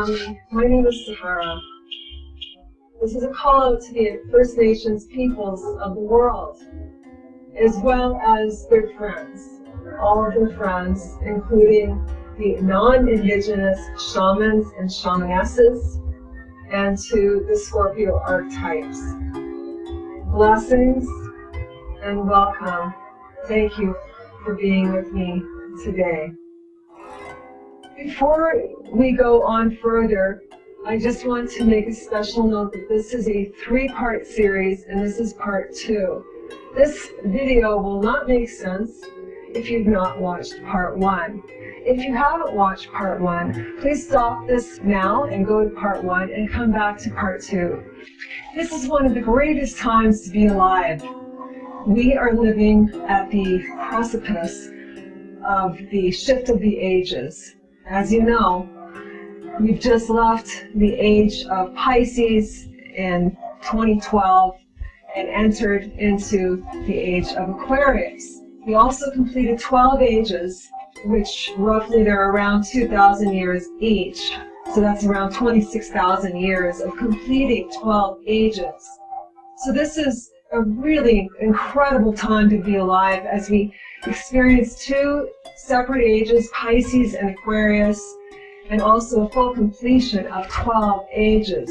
family. My name is Sahara. This is a call out to the First Nations peoples of the world, as well as their friends, all of their friends, including the non-Indigenous shamans and shamanesses, and to the Scorpio archetypes. Blessings and welcome. Thank you for being with me today. Before we go on further, I just want to make a special note that this is a 3-part series and this is part 2. This video will not make sense if you've not watched part 1. If you haven't watched part 1, please stop this now and go to part 1 and come back to part 2. This is one of the greatest times to be alive. We are living at the precipice of the shift of the ages. As you know, we've just left the age of Pisces in 2012 and entered into the age of Aquarius. We also completed 12 ages, which roughly they're around 2,000 years each. So that's around 26,000 years of completing 12 ages. So this is a really incredible time to be alive as we experience 2 separate ages, Pisces and Aquarius, and also a full completion of 12 ages.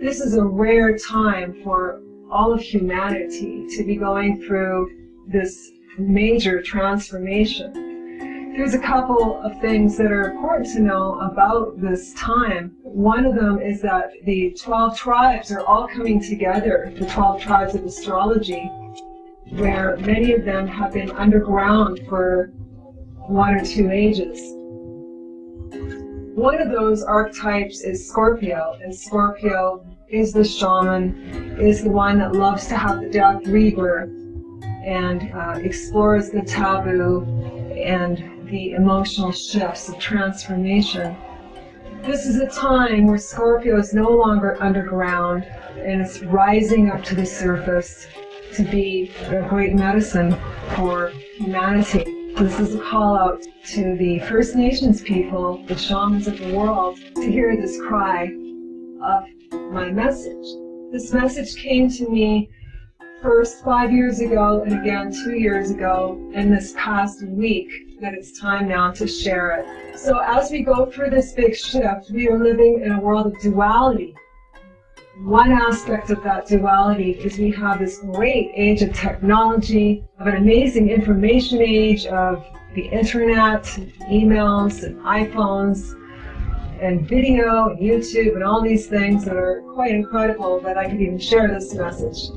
This is a rare time for all of humanity to be going through this major transformation. There's a couple of things that are important to know about this time. One of them is that the 12 tribes are all coming together, the 12 tribes of astrology, where many of them have been underground for 1 or 2 ages. One of those archetypes is Scorpio, and Scorpio is the shaman, is the one that loves to have the death rebirth and explores the taboo and the emotional shifts of transformation. This is a time where Scorpio is no longer underground and it's rising up to the surface to be a great medicine for humanity. This is a call out to the First Nations people, the shamans of the world, to hear this cry of my message. This message came to me first 5 years ago and again 2 years ago, and this past week that it's time now to share it. So as we go through this big shift, we are living in a world of duality. One aspect of that duality is we have this great age of technology, of an amazing information age, of the internet, emails and iPhones, and video and YouTube and all these things that are quite incredible that I could even share this message.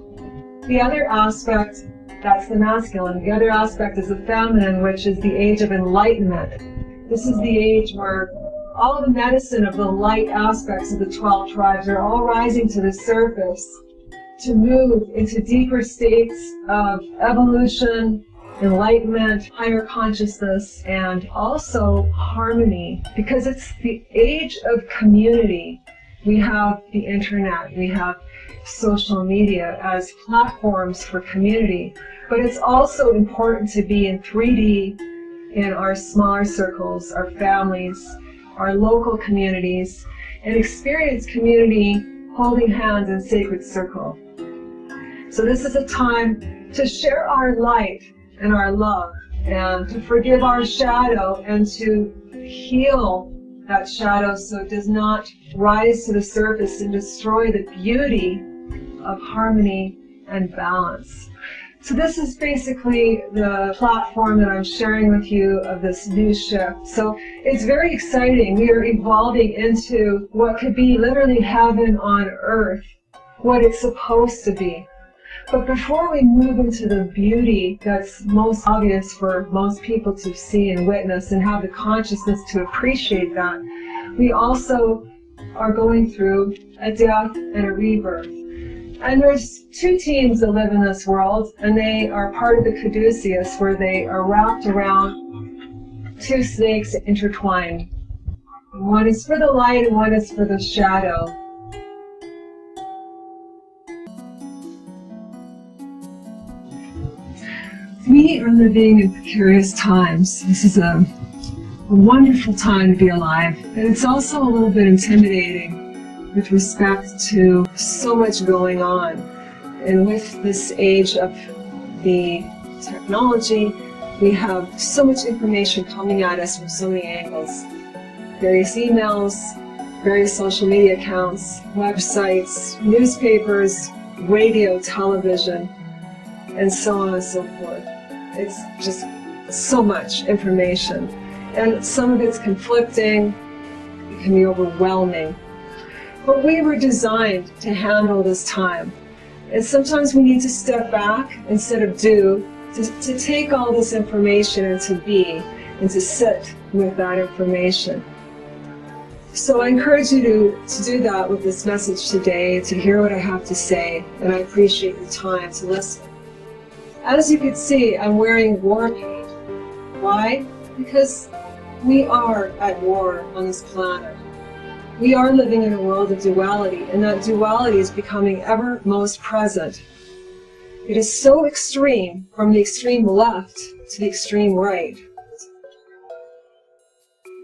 The other aspect, that's the masculine. The other aspect is the feminine, which is the age of enlightenment. This is the age where all of the medicine of the light aspects of the 12 tribes are all rising to the surface to move into deeper states of evolution, enlightenment, higher consciousness, and also harmony, because it's the age of community. We have the internet, we have social media as platforms for community, but it's also important to be in 3D in our smaller circles, our families, our local communities, and experience community holding hands in sacred circle. So this is a time to share our light and our love, and to forgive our shadow and to heal that shadow so it does not rise to the surface and destroy the beauty of harmony and balance. So this is basically the platform that I'm sharing with you of this new shift. So it's very exciting. We are evolving into what could be literally heaven on earth, what it's supposed to be. But before we move into the beauty that's most obvious for most people to see and witness and have the consciousness to appreciate that, we also are going through a death and a rebirth. And there's 2 teams that live in this world, and they are part of the caduceus, where they are wrapped around 2 snakes intertwined. One is for the light and one is for the shadow. We are living in precarious times. This is a a wonderful time to be alive. And it's also a little bit intimidating with respect to so much going on. And with this age of the technology, we have so much information coming at us from so many angles. Various emails, various social media accounts, websites, newspapers, radio, television, and so on and so forth. It's just so much information. And some of it's conflicting, it can be overwhelming. But we were designed to handle this time. And sometimes we need to step back instead of do, to take all this information and to be, and to sit with that information. So I encourage you to do that with this message today, to hear what I have to say, and I appreciate the time to listen. As you can see, I'm wearing war paint. Why? Because we are at war on this planet. We are living in a world of duality, and that duality is becoming ever most present. It is so extreme, from the extreme left to the extreme right.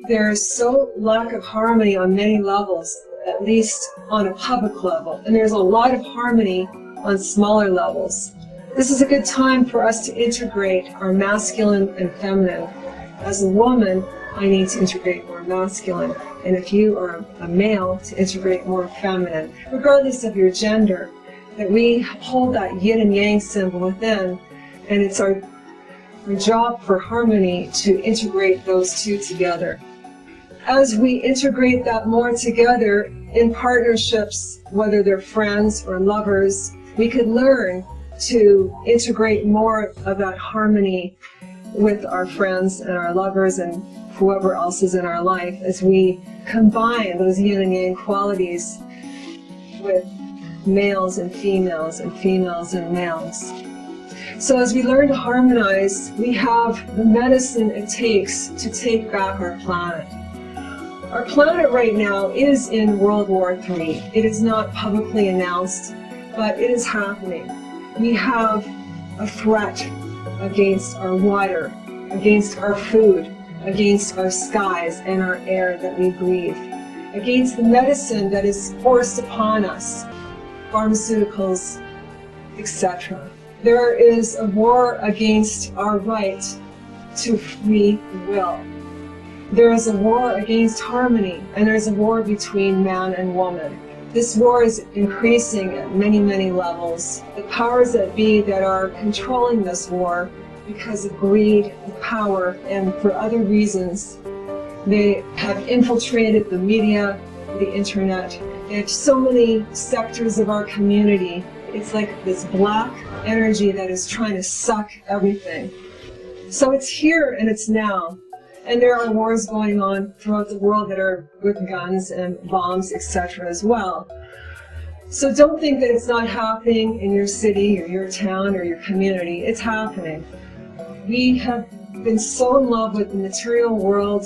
There is so lack of harmony on many levels, at least on a public level, and there's a lot of harmony on smaller levels. This is a good time for us to integrate our masculine and feminine. As a woman, I need to integrate more masculine, and if you are a male, to integrate more feminine, regardless of your gender, that we hold that yin and yang symbol within, and it's our job for harmony to integrate those two together. As we integrate that more together in partnerships, whether they're friends or lovers, we could learn to integrate more of that harmony with our friends and our lovers and whoever else is in our life, as we combine those yin and yang qualities with males and females and males. So as we learn to harmonize, we have the medicine it takes to take back our planet. Our planet right now is in World War III. It is not publicly announced, but it is happening. We have a threat against our water, against our food, against our skies and our air that we breathe, against the medicine that is forced upon us, pharmaceuticals, etc. There is a war against our right to free will. There is a war against harmony, and there's a war between man and woman. This war is increasing at many, many levels. The powers that be that are controlling this war, because of greed, power, and for other reasons, they have infiltrated the media, the internet. They have so many sectors of our community. It's like this black energy that is trying to suck everything. So it's here and it's now. And there are wars going on throughout the world that are with guns and bombs, etc. as well. So don't think that it's not happening in your city or your town or your community. It's happening. We have been so in love with the material world.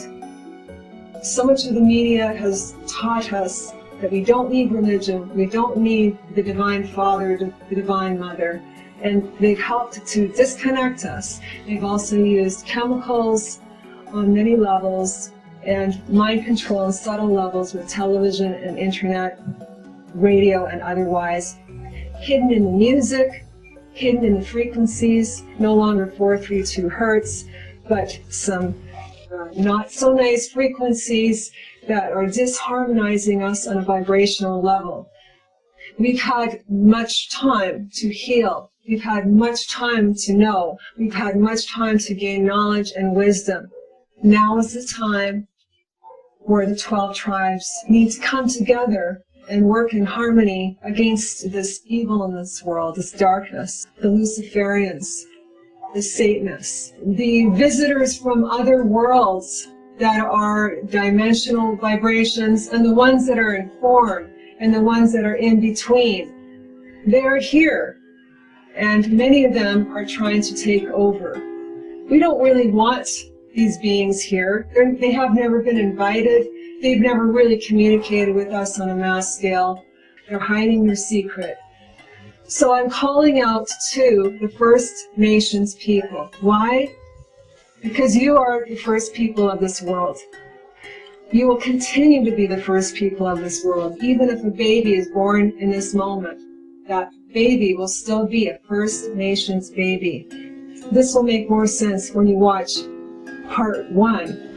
So much of the media has taught us that we don't need religion, we don't need the Divine Father, the Divine Mother, and they've helped to disconnect us. They've also used chemicals on many levels and mind control on subtle levels with television and internet, radio and otherwise, hidden in the music, hidden in the frequencies, no longer 432 hertz, but some not so nice frequencies that are disharmonizing us on a vibrational level. We've had much time to heal. We've had much time to know. We've had much time to gain knowledge and wisdom. Now is the time where the 12 tribes need to come together and work in harmony against this evil in this world, this darkness, the Luciferians, the Satanists, the visitors from other worlds that are dimensional vibrations, and the ones that are in form, and the ones that are in between. They are here, and many of them are trying to take over. We don't really want these beings here. They have never been invited. They've never really communicated with us on a mass scale. They're hiding their secret. So I'm calling out to the First Nations people. Why? because you are the first people of this world. You will continue to be the first people of this world. Even if a baby is born in this moment, that baby will still be a First Nations baby. This will make more sense when you watch part 1.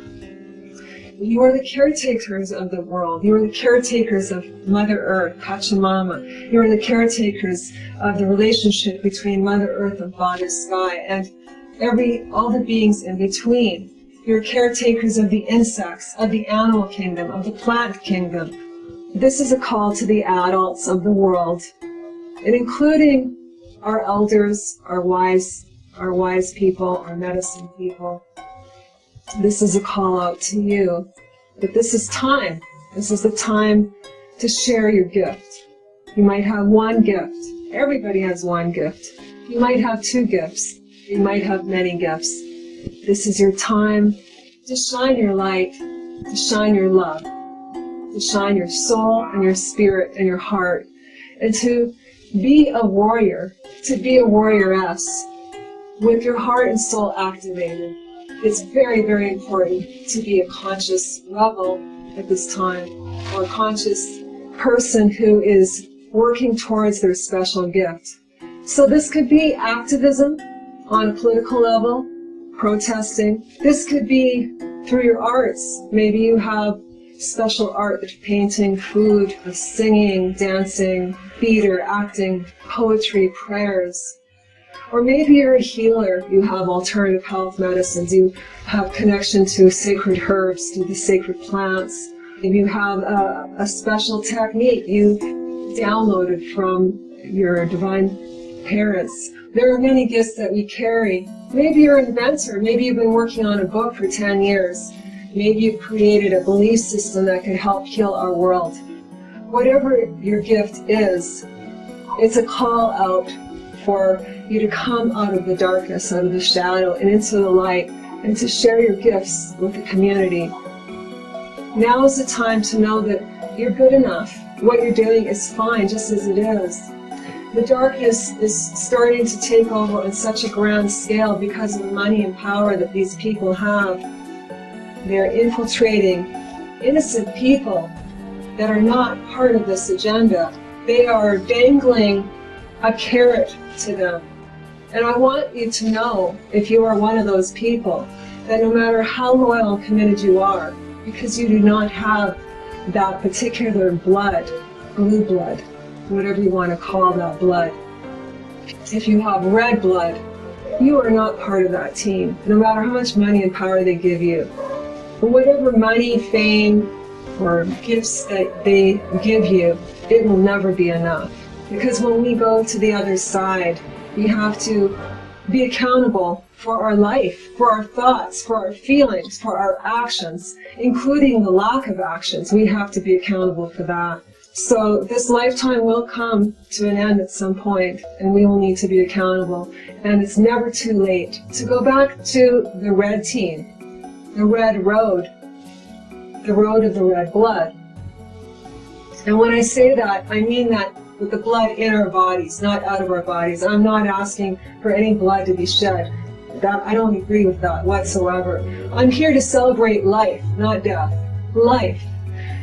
You are the caretakers of the world. You are the caretakers of Mother Earth, Pachamama. You are the caretakers of the relationship between Mother Earth and Father Sky, and all the beings in between. You're caretakers of the insects, of the animal kingdom, of the plant kingdom. This is a call to the adults of the world, and including our elders, our wise people, our medicine people. This is a call out to you, that this is time. This is the time to share your gift. You might have one gift. Everybody has one gift. You might have 2 gifts. You might have many gifts. This is your time to shine your light, to shine your love, to shine your soul and your spirit and your heart, and to be a warrior, to be a warrioress with your heart and soul activated. It's very, very important to be a conscious rebel at this time, or a conscious person who is working towards their special gift. So this could be activism on a political level, protesting. This could be through your arts. Maybe you have special art, painting, food, singing, dancing, theater, acting, poetry, prayers. Or maybe you're a healer. You have alternative health medicines. You have connection to sacred herbs, to the sacred plants. Maybe you have a special technique you downloaded from your divine parents. There are many gifts that we carry. Maybe you're an inventor. Maybe you've been working on a book for 10 years. Maybe you've created a belief system that can help heal our world. Whatever your gift is, it's a call out for you to come out of the darkness, out of the shadow, and into the light, and to share your gifts with the community. Now is the time to know that you're good enough. What you're doing is fine, just as it is. The darkness is starting to take over on such a grand scale because of the money and power that these people have. They're infiltrating innocent people that are not part of this agenda. They are dangling a carrot to them. And I want you to know, if you are one of those people, that no matter how loyal and committed you are, because you do not have that particular blood, blue blood, whatever you want to call that blood. If you have red blood, you are not part of that team, no matter how much money and power they give you. But whatever money, fame, or gifts that they give you, it will never be enough. Because when we go to the other side, we have to be accountable for our life, for our thoughts, for our feelings, for our actions, including the lack of actions. We have to be accountable for that. So this lifetime will come to an end at some point, and we will need to be accountable. And it's never too late to go back to the red team, the red road, the road of the red blood. And when I say that, I mean that with the blood in our bodies, not out of our bodies. I'm not asking for any blood to be shed. I don't agree with that whatsoever. I'm here to celebrate life, not death. Life.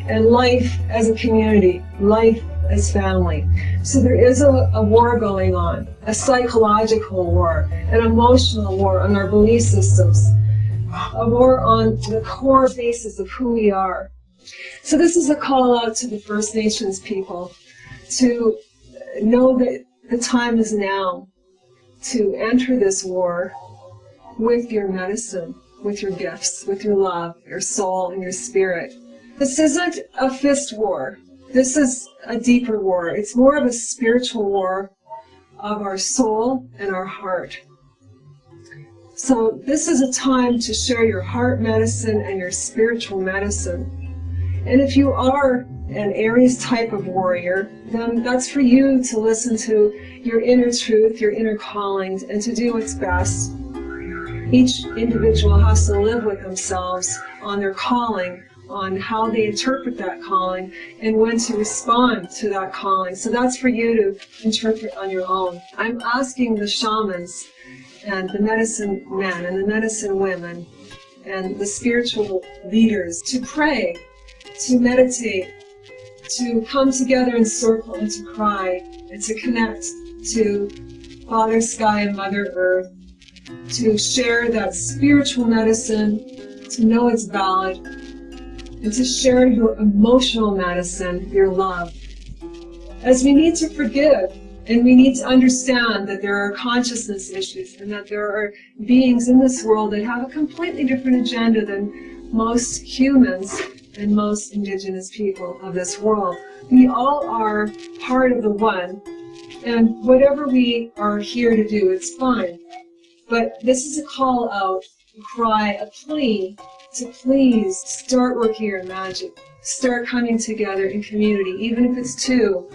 And life as a community, life as family. So there is a war going on, a psychological war, an emotional war on our belief systems, a war on the core basis of who we are. So this is a call out to the First Nations people to know that the time is now to enter this war with your medicine, with your gifts, with your love, your soul, and your spirit. This isn't a fist war. This is a deeper war. It's more of a spiritual war of our soul and our heart. So this is a time to share your heart medicine and your spiritual medicine. And if you are an Aries type of warrior, then that's for you to listen to your inner truth, your inner callings, and to do what's best. Each individual has to live with themselves on their calling, on how they interpret that calling, and when to respond to that calling. So that's for you to interpret on your own. I'm asking the shamans and the medicine men and the medicine women and the spiritual leaders to pray, to meditate, to come together in circle and to cry and to connect to Father Sky and Mother Earth, to share that spiritual medicine, to know it's valid, and to share your emotional medicine, your love. As we need to forgive, and we need to understand that there are consciousness issues and that there are beings in this world that have a completely different agenda than most humans and most indigenous people of this world. We all are part of the one, and whatever we are here to do, it's fine. But this is a call out, a cry, a plea to please start working your magic. Start coming together in community, even if it's two,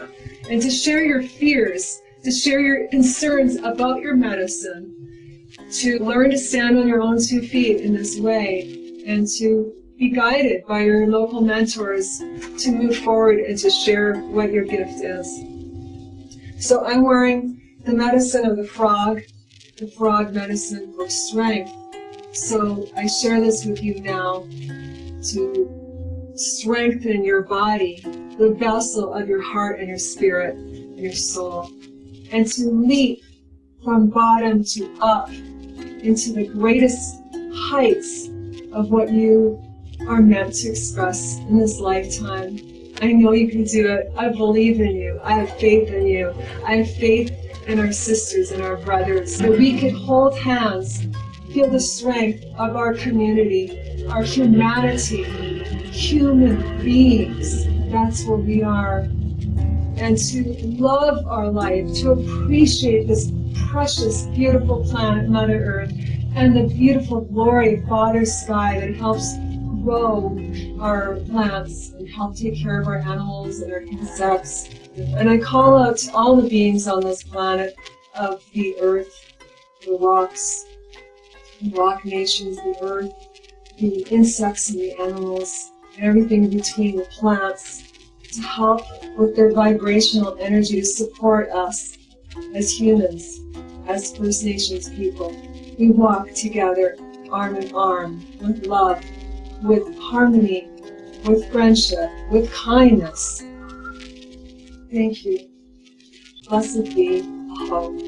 and to share your fears, to share your concerns about your medicine, to learn to stand on your own 2 feet in this way, and to be guided by your local mentors to move forward and to share what your gift is. So I'm wearing the medicine of the frog medicine for strength. So I share this with you now to strengthen your body, the vessel of your heart and your spirit and your soul, and to leap from bottom to up into the greatest heights of what you are meant to express in this lifetime. I know you can do it. I believe in you. I have faith in you. I have faith in our sisters and our brothers, that we can hold hands, feel the strength of our community, our humanity, human beings. That's what we are. And to love our life, to appreciate this precious, beautiful planet, Mother Earth, and the beautiful glory of Father Sky that helps grow our plants and help take care of our animals and our insects. And I call out to all the beings on this planet of the earth, the rocks, the rock nations, the earth, the insects and the animals, and everything in between, the plants, to help with their vibrational energy to support us as humans, as First Nations people. We walk together, arm in arm, with love, with harmony, with friendship, with kindness. Thank you. Blessed be hope.